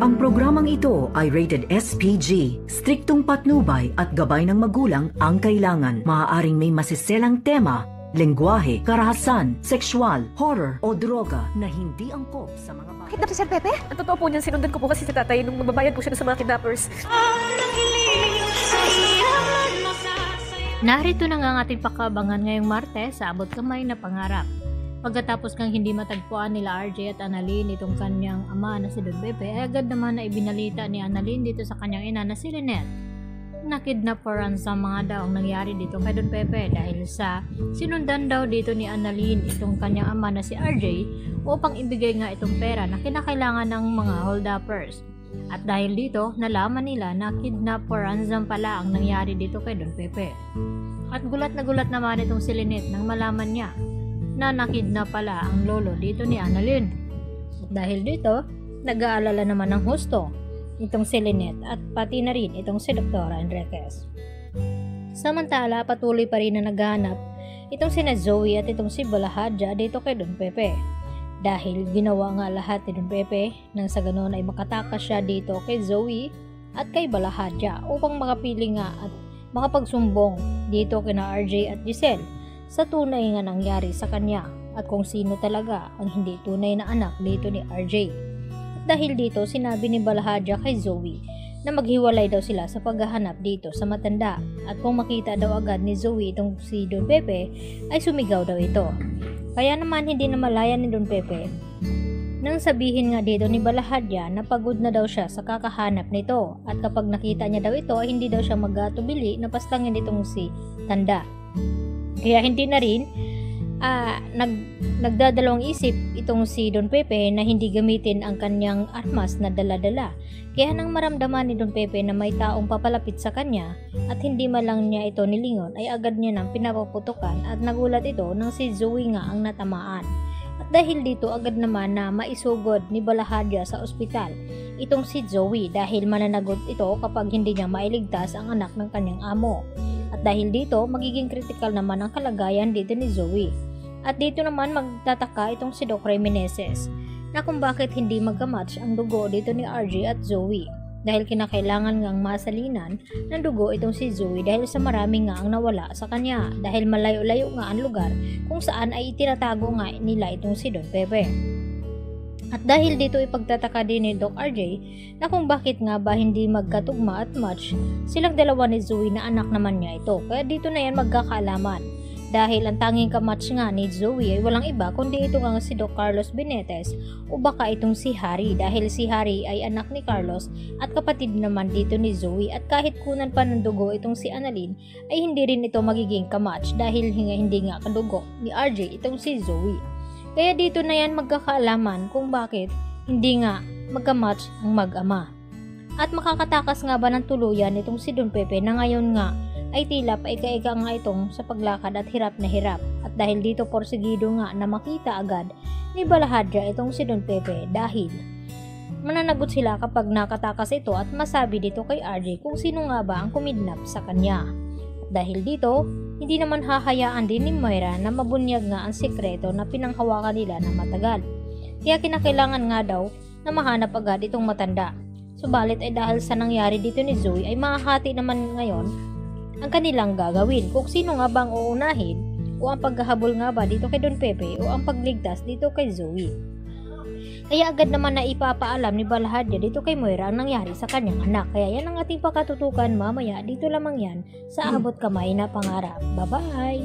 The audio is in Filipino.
Ang programang ito ay rated SPG. Striktong patnubay at gabay ng magulang ang kailangan. Maaaring may masiselang tema, lengguwahe, karahasan, sexual, horror o droga na hindi angkop sa mga bata. Kidnap si Sir Pepe? Ang totoo po niyan, sinundan ko po kasi si tatay nung mababayad po siya sa mga kidnappers. Narito na nga ang ating pakabangan ngayong Martes sa abot kamay na pangarap. Pagkatapos ng hindi matagpuan nila RJ at Annalyn itong kanyang ama na si Don Pepe, ay agad naman na ibinalita ni Annalyn dito sa kanyang ina na si Lynette. Nakidnap for ransom mga daw ang nangyari dito kay Don Pepe dahil sa sinundan daw dito ni Annalyn itong kanyang ama na si RJ upang ibigay nga itong pera na kinakailangan ng mga hold-uppers. At dahil dito, nalaman nila na kidnap for ransom pala ang nangyari dito kay Don Pepe. At gulat na gulat naman itong si Lynette nang malaman niya na nakidnap pala ang lolo dito ni Annalyn. At dahil dito, nag-aalala naman ng husto itong si Lynette at pati na rin itong si Dr. Enriquez. Samantala, patuloy pa rin na naghahanap itong si Zoe at itong si Balahadja dito kay Don Pepe. Dahil ginawa nga lahat ni Don Pepe nang sa ganoon ay makatakas siya dito kay Zoe at kay Balahadja upang makapili nga at makapagsumbong dito kina RJ at Giselle sa tunay nga nangyari sa kanya at kung sino talaga ang hindi tunay na anak dito ni RJ. At dahil dito, sinabi ni Balahadja kay Zoe na maghiwalay daw sila sa paghahanap dito sa matanda at kung makita daw agad ni Zoe itong si Don Pepe ay sumigaw daw ito. Kaya naman hindi na malaya ni Don Pepe nang sabihin nga dito ni Balahadja na pagod na daw siya sa kakahanap nito at kapag nakita niya daw ito ay hindi daw siya magatubili na pastangin itong si Tanda. Kaya hindi na rin nagdadalawang isip itong si Don Pepe na hindi gamitin ang kanyang armas na dala-dala. Kaya nang maramdaman ni Don Pepe na may taong papalapit sa kanya at hindi man lang niya ito nilingon ay agad niya nang pinapaputukan at nagulat ito nang si Zoe nga ang natamaan. At dahil dito agad naman na maisugod ni Balahadja sa ospital itong si Zoe dahil mananagot ito kapag hindi niya mailigtas ang anak ng kanyang amo. At dahil dito, magiging critical naman ang kalagayan dito ni Zoe. At dito naman magtataka itong si Doc Meneses na kung bakit hindi magkamatch ang dugo dito ni RJ at Zoe. Dahil kinakailangan ngang masalinan ng dugo itong si Zoe dahil sa marami nga ang nawala sa kanya. Dahil malayo-layo nga ang lugar kung saan ay itinatago nga nila itong si Don Pepe. At dahil dito ipagtataka din ni Doc RJ na kung bakit nga ba hindi magkatugma at match silang dalawa ni Zoe na anak naman niya ito. Kaya dito na yan magkakaalaman. Dahil ang tanging kamatch nga ni Zoe ay walang iba kundi ito nga si Doc Carlos Benitez o baka itong si Harry dahil si Harry ay anak ni Carlos at kapatid naman dito ni Zoe at kahit kunan pa ng dugo itong si Annalyn ay hindi rin ito magiging kamatch dahil hindi nga kadugo ni RJ itong si Zoe. Kaya dito na yan magkakaalaman kung bakit hindi nga magkamatch ang mag-ama. At makakatakas nga ba ng tuluyan itong si Don Pepe na ngayon nga ay tila paika-ika nga itong sa paglakad at hirap na hirap. At dahil dito porsigido nga na makita agad ni Balahadja itong si Don Pepe dahil mananagot sila kapag nakatakas ito at masabi dito kay RJ kung sino nga ba ang kumidnap sa kanya. Dahil dito, hindi naman hahayaan din ni Moira na mabunyag nga ang sekreto na pinanghawakan nila na matagal. Kaya kinakailangan nga daw na mahanap agad itong matanda. Subalit ay dahil sa nangyari dito ni Zoe ay mahahati naman ngayon ang kanilang gagawin. Kung sino nga bang uunahin o ang paghahabol nga ba dito kay Don Pepe o ang pagligtas dito kay Zoe. Kaya agad naman na ipapaalam ni Balahadja dito kay Moira ang nangyari sa kanyang anak. Kaya yan ang ating pakatutukan mamaya. Dito lamang yan sa abot kamay na pangarap. Bye-bye!